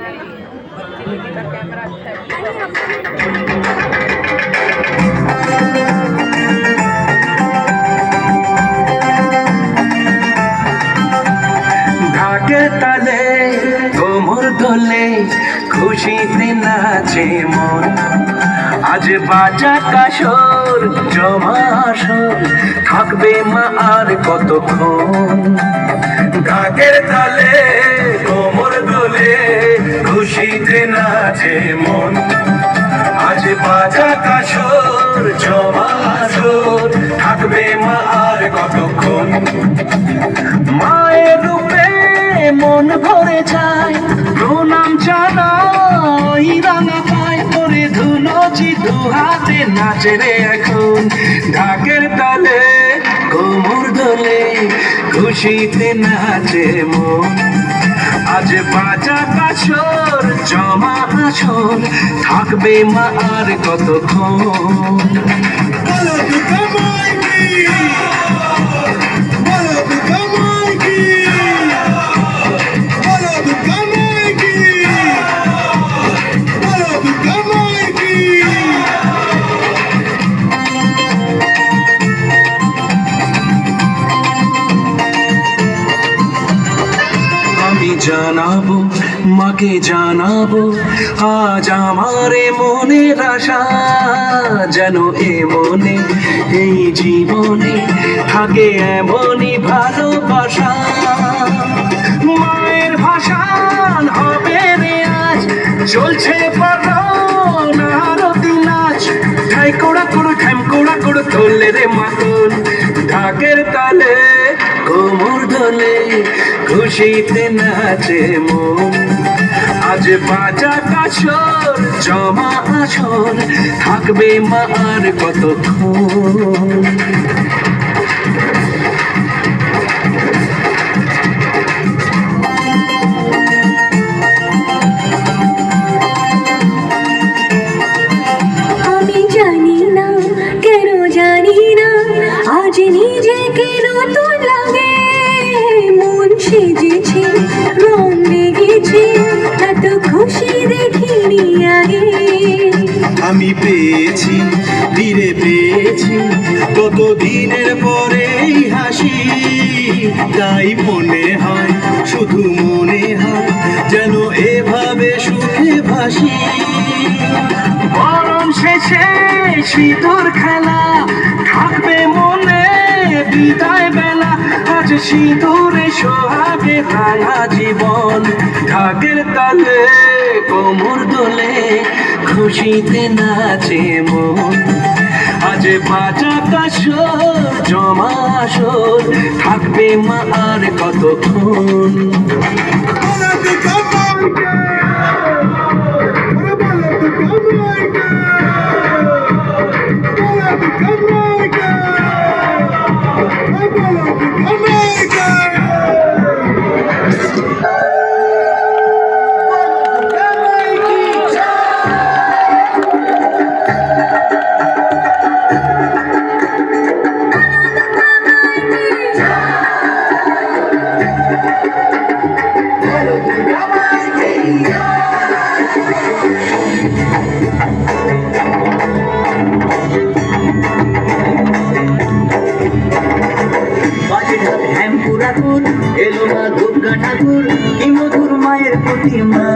ঢাকের তালে কোমর দোলে খুশিতে নাচে মন, আজ বাজা কাসর জমা আসর থাকবে মা আর কতক্ষণ। ঢাকের তালে কোমর দোলে খুশিতে নাচে মন, আজ বাজা কাসর জমা আসর থাকবে মা আর কতক্ষণ। মায়ের রূপে মন ভরে যায়, প্রণাম জানাই রাঙা পায় করে ধুলোচি দু হাতে নাচে রে এখন। ঢাকের তালে কোমর দোলে খুশিতে নাচে মন, আজ বাজা কাসর জমা আসর থাকবে মা আর কতক্ষণ। জানাবো মাকে জানাবো আজ আমার মনের আশা, যেন এ মনে এই জীবনে থাকে এমনই ভালোবাসা। মায়ের ভাষান হবে রে আজ, চলছে পালন আরতি নাচ, ঠাই কোড়া কোড়ো ঠ্যাম কোড়া কোড়ো তোলে রে মাতন। ঢাকের তালে কোমর দোলে খুশিতে নাচে মন, আজ বাজা কাসর জমা আসর থাকবে মা আর কতক্ষণ। আমি জানি না কেন জানি না আজ নিজেকে নতুন লাগে, মন সেজেছে রং লেগেছে এত খুশি দেখিনি আগে। আমি পেয়েছি ধীরে পেয়েছি কতদিনের পরেই হাসি, তাই মনে হয় শুধু মনে হয় যেন এভাবে সুখে ভাসি। গরম শেষে শীতর খেলা থাকবে মনে বিদায় বেলা, আজ সিঁদুরে সোহাগে রাঙা জীবন। ঢাকের তালে কোমর দোলে খুশিতে নাচে মন, আজ বাজা কাসর জমা আসর থাকবে মা আর কতক্ষণ। এলো না দুর্গা ঠাকুর কি মধুর মায়ের প্রতিমা,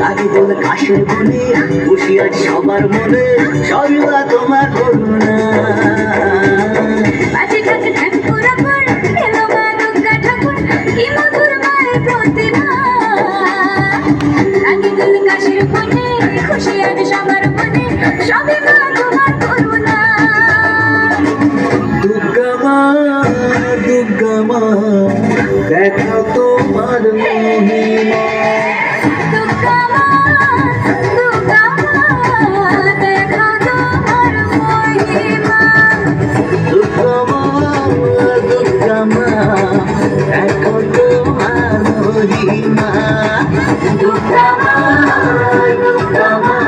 লাগে বলে কাশের বনে খুশি আজ সবার মনে, সবই বা তোমার করুণা। খুশি আজ সবার মনে সবই মা তোমার করুণা। দুর্গা মা দুর্গা মা দেখো তোমার মহিমা, দুর্গা মা দুর্গা মা দেখো তোমার মহিমা। দুর্গা মা দুর্গা মা দেখো তোমার মহিমা, দুর্গা মা দুর্গা মা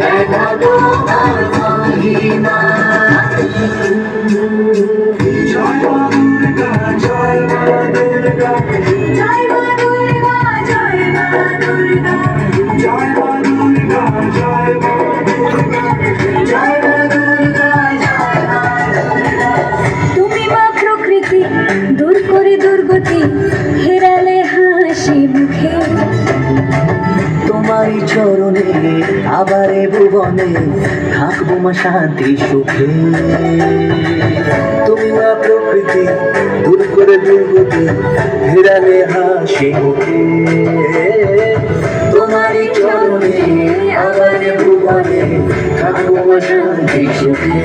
দেখো তোমার মহিমা। জয় মা দুর্গা জয় মা দুর্গা জয় মা দুর্গা জয় হাসি মুখে তোমারই চরণে আবার এ ভুবনে থাকবো মা শান্তি সুখে তুমি মা প্রকৃতি দূর করে দুর্গতি ফেরালে হাসি মুখে তোমারই চরণে আবার এ ভুবনে থাকবো মা শান্তি সুখে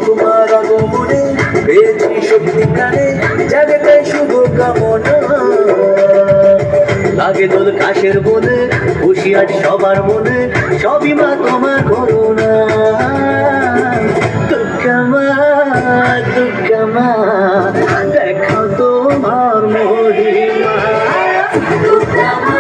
তোমার আগমনে পেয়েছি শক্তি প্রাণে জাগে শুভ কামনা লাগে দোল কাশের বনে খুশি আজ সবার মনে সবই মা তোমার করুণা দুর্গা মা দেখো তোমার মহিমা দুর্গা মা